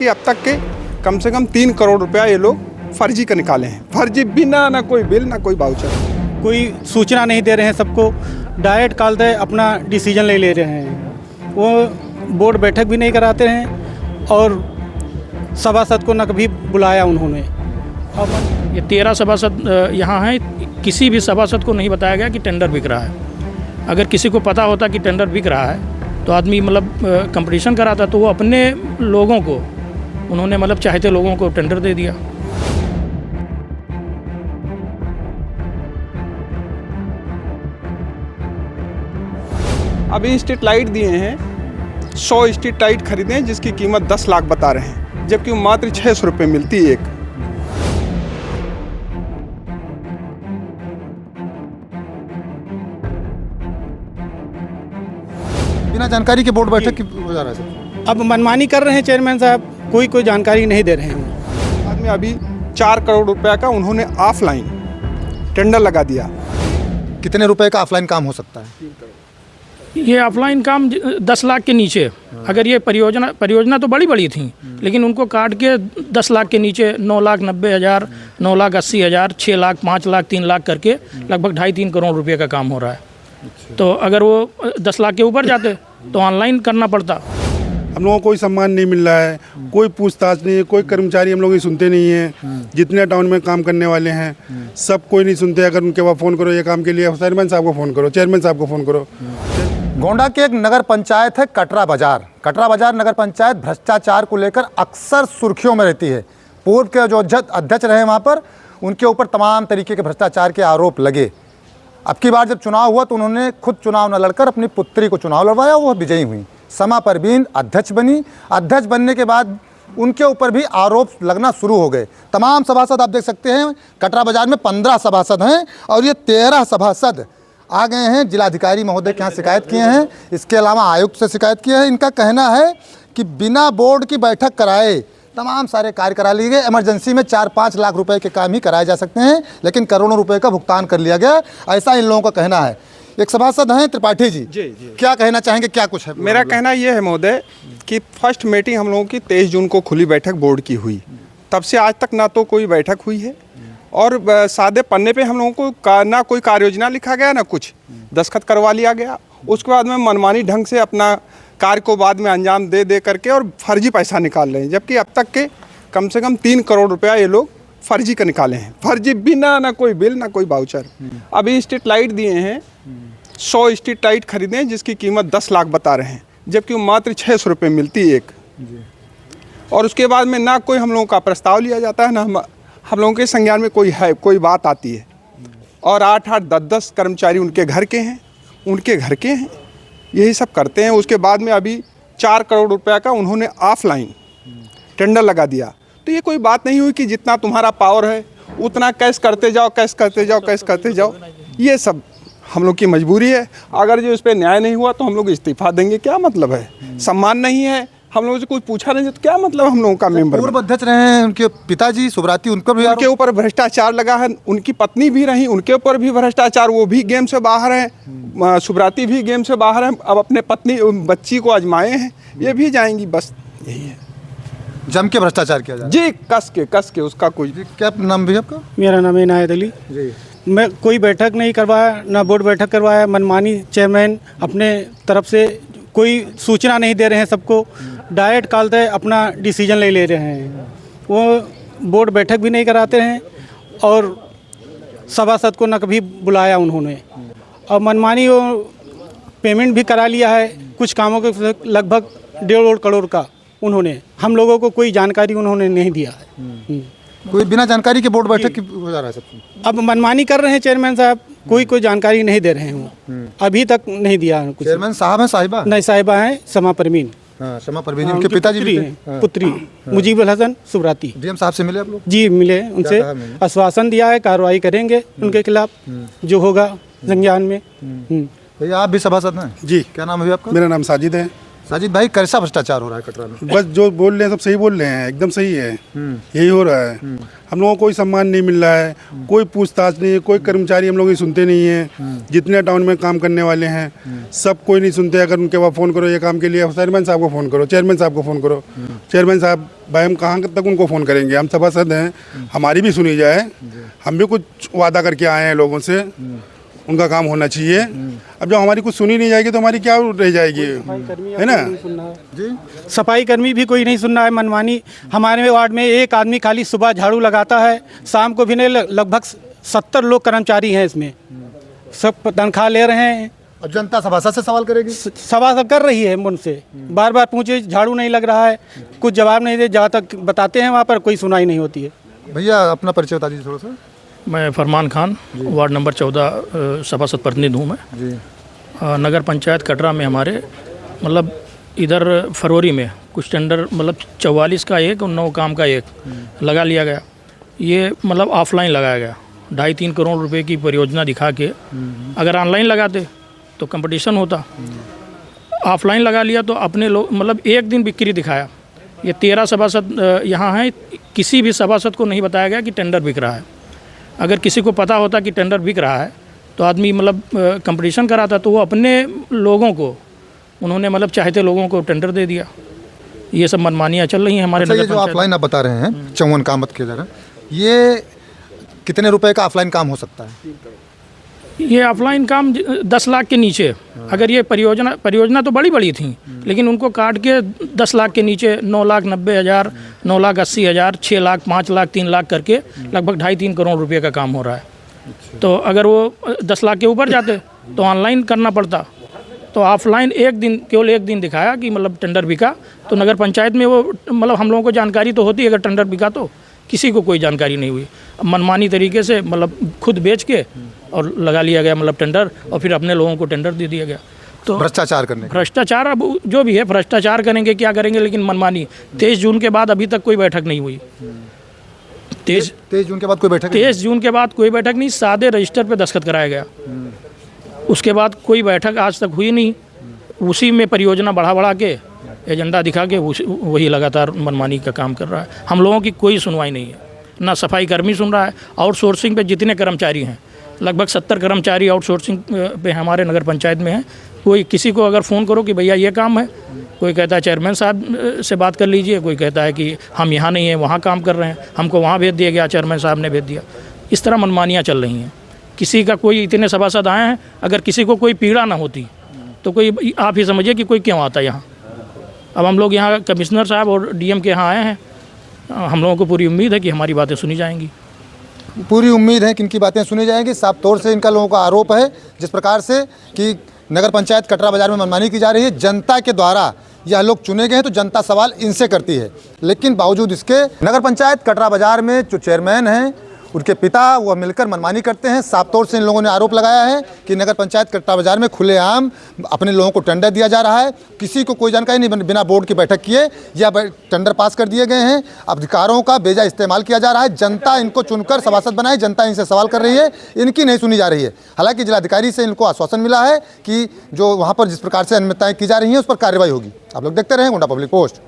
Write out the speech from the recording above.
कि अब तक के कम से कम 3 करोड़ रुपया ये लोग फर्जी का निकाले हैं। फर्जी बिना ना कोई बिल ना कोई वाउचर, कोई सूचना नहीं दे रहे हैं, सबको डायरेक्ट कॉल दे अपना डिसीजन ले रहे हैं। वो बोर्ड बैठक भी नहीं कराते हैं और सभासद को न कभी बुलाया उन्होंने। अब ये 13 सभासद यहाँ हैं, किसी भी सभासद को नहीं बताया गया कि टेंडर बिक रहा है। अगर किसी को पता होता कि टेंडर बिक रहा है तो आदमी कंपटीशन कराता, तो वो अपने लोगों को उन्होंने चाहते लोगों को टेंडर दे दिया। अभी स्ट्रीट लाइट दिए हैं, 100 स्ट्रीट लाइट खरीदे हैं जिसकी कीमत 10 लाख बता रहे हैं, जबकि मात्र 600 रुपये मिलती है एक। बिना जानकारी के बोर्ड बैठक की हो जा रहा है सर। अब मनमानी कर रहे हैं चेयरमैन साहब, कोई जानकारी नहीं दे रहे हैं। बाद में अभी 4 करोड़ रुपया का उन्होंने ऑफलाइन टेंडर लगा दिया। कितने रुपए का ऑफलाइन काम हो सकता है? ये ऑफलाइन काम 10 लाख के नीचे। अगर ये परियोजना तो बड़ी थी, लेकिन उनको काट के 10 लाख के नीचे 9,90,000, 9,80,000, 6 लाख, 5 लाख, 3 लाख करके लगभग 2.5-3 करोड़ रुपए का काम हो रहा है। तो अगर वो 10 लाख के ऊपर जाते तो ऑनलाइन करना पड़ता। हम लोगों को कोई सम्मान नहीं मिल रहा है, कोई पूछताछ नहीं है, कोई कर्मचारी हम लोग की सुनते नहीं है। जितने टाउन में काम करने वाले हैं सब कोई नहीं सुनते। अगर उनके पास फ़ोन करो ये काम के लिए, चेयरमैन साहब को फ़ोन करो, चेयरमैन साहब को फ़ोन करो। गोंडा के एक नगर पंचायत है कटरा बाजार। कटरा बाजार नगर पंचायत भ्रष्टाचार को लेकर अक्सर सुर्खियों में रहती है। पूर्व के जो अध्यक्ष रहे वहाँ पर, उनके ऊपर तमाम तरीके के भ्रष्टाचार के आरोप लगे। अब की बार जब चुनाव हुआ तो उन्होंने खुद चुनाव न लड़कर अपनी पुत्री को चुनाव लड़वाया, वो विजयी हुई। समा परवीन अध्यक्ष बनी। अध्यक्ष बनने के बाद उनके ऊपर भी आरोप लगना शुरू हो गए। तमाम सभासद आप देख सकते हैं, कटरा बाजार में 15 सभासद हैं और ये 13 सभासद आ गए हैं। जिलाधिकारी महोदय के यहाँ शिकायत किए हैं, इसके अलावा आयुक्त से शिकायत किए हैं। इनका कहना है कि बिना बोर्ड की बैठक कराए तमाम सारे कार्य करा लिए गए। इमरजेंसी में 4-5 लाख रुपए के काम ही कराए जा सकते हैं, लेकिन करोड़ों रुपए का भुगतान कर लिया गया, ऐसा इन लोगों का कहना है। एक सभासद हैं त्रिपाठी जी, क्या कहना चाहेंगे, क्या कुछ है? मेरा कहना यह है महोदय कि फर्स्ट मीटिंग हम लोगों की 23 जून को खुली बैठक बोर्ड की हुई। तब से आज तक ना तो कोई बैठक हुई है और सादे पन्ने पे हम लोगों को ना कोई कार्य योजना लिखा गया, ना कुछ दस्तखत करवा लिया गया। उसके बाद में मनमानी ढंग से अपना कार्य को बाद में अंजाम दे करके और फर्जी पैसा निकाल रहे हैं, जबकि अब तक के कम से कम 3 करोड़ रुपया ये लोग फर्जी का निकाले हैं। फर्जी बिना ना कोई बिल ना कोई वाउचर। अभी स्ट्रीट लाइट दिए हैं, 100 स्ट्रीट लाइट खरीदे हैं जिसकी कीमत 10 लाख बता रहे हैं, जबकि मात्र 600 रुपये मिलती है एक। और उसके बाद में ना कोई हम लोगों का प्रस्ताव लिया जाता है, ना हम लोगों के संज्ञान में कोई बात आती है। और 8-8, 10-10 कर्मचारी उनके घर के हैं, यही सब करते हैं। उसके बाद में अभी 4 करोड़ रुपया का उन्होंने ऑफलाइन टेंडर लगा दिया। तो ये कोई बात नहीं हुई कि जितना तुम्हारा पावर है उतना कैश करते जाओ। ये सब हम लोग की मजबूरी है। अगर जो इस पर न्याय नहीं हुआ तो हम लोग इस्तीफा देंगे। क्या मतलब है? सम्मान नहीं है, हम लोगों से कुछ पूछा नहीं तो क्या मतलब हम लोगों का मेंबर? पूर्व अध्यक्ष रहे हैं उनके पिताजी सुब्राती, उनके ऊपर भ्रष्टाचार लगा है। उनकी पत्नी भी रही, उनके ऊपर भी भ्रष्टाचार, वो भी गेम से बाहर हैं। सुब्राती भी गेम से बाहर हैं। अब अपने बच्ची को आजमाए हैं, ये भी जाएंगी। बस यही है, जम के भ्रष्टाचार किया जाए जी, कस के उसका कोई। क्या नाम भी आपका? मेरा नाम है इनायत अली जी। मैं कोई बैठक नहीं करवाया, ना बोर्ड बैठक करवाया। मनमानी चेयरमैन अपने तरफ से कोई सूचना नहीं दे रहे हैं, सबको डायरेक्ट कॉल दे अपना डिसीजन ले रहे हैं। वो बोर्ड बैठक भी नहीं कराते हैं और सभासद को न कभी बुलाया उन्होंने। और मनमानी वो पेमेंट भी करा लिया है कुछ कामों के, लगभग 1.5 करोड़ का उन्होंने। हम लोगों को कोई जानकारी उन्होंने नहीं दिया है। कोई बिना जानकारी के बोर्ड बैठक की हो जा रहा है सब। अब मनमानी कर रहे हैं चेयरमैन साहब, कोई जानकारी नहीं दे रहे हैं। अभी तक नहीं दिया कुछ। चेयरमैन साहब हैं, साहिबा नहीं, साहिबा हैं समा परवीन। समा परवीन, उनके पिताजी भी हैं, पुत्री मुजीबुल हसन सुब्राती। डीएम साहब से मिले आप लोग? जी मिले, उनसे आश्वासन दिया है कार्रवाई करेंगे उनके खिलाफ जो होगा संज्ञान में। भैया आप भी सभासद हैं जी। क्या नाम है आपका? मेरा नाम साजिद है। साजिद भाई कैसा भ्रष्टाचार हो रहा है कटरा में? बस जो बोल रहे हैं सब सही बोल रहे हैं, एकदम सही है। यही हो रहा है। हम लोगों को कोई सम्मान नहीं मिल रहा है, कोई पूछताछ नहीं है, कोई कर्मचारी हम लोग की सुनते नहीं है। जितने टाउन में काम करने वाले हैं सब कोई नहीं सुनते। अगर उनके पास फ़ोन करो ये काम के लिए, चेयरमैन साहब को फ़ोन करो, चेयरमैन साहब को फ़ोन करो। चेयरमैन साहब भाई हम कहाँ तक उनको फ़ोन करेंगे? हम सभासद हैं, हमारी भी सुनी जाए। हम भी कुछ वादा करके आए हैं लोगों से, उनका काम होना चाहिए। अब जब हमारी कुछ सुनी नहीं जाएगी तो हमारी क्या रह जाएगी, है ना? सफाई कर्मी भी कोई नहीं सुन रहा है। मनमानी हमारे वार्ड में एक आदमी खाली सुबह झाड़ू लगाता है, शाम को भी नहीं। लगभग 70 लोग कर्मचारी हैं इसमें, सब तनख्वाह ले रहे हैं। और जनता सभासद से सवाल करेगी? सवाल कर रही है उनसे, बार बार पूछे, झाड़ू नहीं लग रहा है, कुछ जवाब नहीं दे। जहाँ तक बताते हैं वहाँ पर कोई सुनाई नहीं होती है। भैया अपना परिचय बता दीजिए थोड़ा सा। मैं फरमान खान, वार्ड नंबर 14 सभासद प्रतिनिधि हूँ मैं जी। नगर पंचायत कटरा में हमारे मतलब इधर फरवरी में कुछ टेंडर मतलब 44 का एक और 9 काम का एक लगा लिया गया। ये मतलब ऑफलाइन लगाया गया, 2.5-3 करोड़ रुपए की परियोजना दिखा के। अगर ऑनलाइन लगाते तो कंपटीशन होता। ऑफलाइन लगा लिया तो अपने लोग मतलब एक दिन बिक्री दिखाया। ये 13 सभासद यहाँ हैं, किसी भी सभासद को नहीं बताया गया कि टेंडर बिक रहा है। अगर किसी को पता होता कि टेंडर बिक रहा है तो आदमी मतलब कंपटीशन कराता, तो वो अपने लोगों को उन्होंने मतलब चाहते लोगों को टेंडर दे दिया। ये सब मनमानियाँ चल रही हैं हमारे अच्छा, नगर ये जो पंचायत। ऑफलाइन आप बता रहे हैं 54 काम मत किया जा रहा है, ये कितने रुपए का ऑफलाइन काम हो सकता है? ये ऑफलाइन काम 10 लाख के नीचे। अगर ये परियोजना तो बड़ी बड़ी थी, लेकिन उनको काट के 10 लाख के नीचे 9,90,000, 9,80,000, 6 लाख, 5 लाख, 3 लाख करके लगभग 2.5-3 करोड़ रुपए का काम हो रहा है। तो अगर वो 10 लाख के ऊपर जाते तो ऑनलाइन करना पड़ता। तो ऑफलाइन केवल एक दिन दिखाया कि मतलब टेंडर बिका। तो नगर पंचायत में वो मतलब हम लोगों को जानकारी तो होती है, अगर टेंडर बिका तो किसी को कोई जानकारी नहीं हुई। मनमानी तरीके से मतलब खुद बेच के और लगा लिया गया मतलब टेंडर, और फिर अपने लोगों को टेंडर दे दिया गया। तो भ्रष्टाचार करने का। भ्रष्टाचार अब जो भी है, भ्रष्टाचार करेंगे क्या करेंगे, लेकिन मनमानी 23 जून के बाद अभी तक कोई बैठक नहीं हुई। 23 जून के बाद कोई बैठक? 23 जून के बाद कोई बैठक नहीं, सादे रजिस्टर पे दस्तखत कराया गया। उसके बाद कोई बैठक आज तक हुई नहीं। उसी में परियोजना बढ़ा के एजेंडा दिखा के वही लगातार मनमानी का काम कर रहा है। हम लोगों की कोई सुनवाई नहीं है, ना सफाई कर्मी सुन रहा है। आउटसोर्सिंग पे जितने कर्मचारी हैं, लगभग 70 कर्मचारी आउटसोर्सिंग पे हमारे नगर पंचायत में हैं। कोई किसी को अगर फ़ोन करो कि भैया ये काम है, कोई कहता है चेयरमैन साहब से बात कर लीजिए, कोई कहता है कि हम यहाँ नहीं हैं, वहाँ काम कर रहे हैं, हमको वहाँ भेज दिया गया, चेयरमैन साहब ने भेज दिया। इस तरह मनमानियाँ चल रही हैं। किसी का कोई, इतने सभासद आए हैं, अगर किसी को कोई पीड़ा ना होती तो कोई, आप ही समझिए कि कोई क्यों आता यहाँ। अब हम लोग यहाँ कमिश्नर साहब और डीएम के यहाँ आए हैं, हम लोगों को पूरी उम्मीद है कि हमारी बातें सुनी जाएंगी। पूरी उम्मीद है कि इनकी बातें सुनी जाएंगी। साफ तौर से इनका लोगों का आरोप है जिस प्रकार से कि नगर पंचायत कटरा बाजार में मनमानी की जा रही है। जनता के द्वारा यह लोग चुने गए हैं तो जनता सवाल इनसे करती है, लेकिन बावजूद इसके नगर पंचायत कटरा बाजार में जो चेयरमैन हैं उनके पिता वह मिलकर मनमानी करते हैं। साफ तौर से इन लोगों ने आरोप लगाया है कि नगर पंचायत कटरा बाजार में खुलेआम अपने लोगों को टेंडर दिया जा रहा है। किसी को कोई जानकारी नहीं, बिना बोर्ड की बैठक किए या टेंडर पास कर दिए गए हैं। अधिकारों का बेजा इस्तेमाल किया जा रहा है। जनता इनको चुनकर सभासद बनाए, जनता इनसे सवाल कर रही है, इनकी नहीं सुनी जा रही है। हालांकि जिलाधिकारी से इनको आश्वासन मिला है कि जो वहाँ पर जिस प्रकार से अनियमितताएं की जा रही हैं उस पर कार्रवाई होगी। आप लोग देखते रहें गोंडा पब्लिक पोस्ट।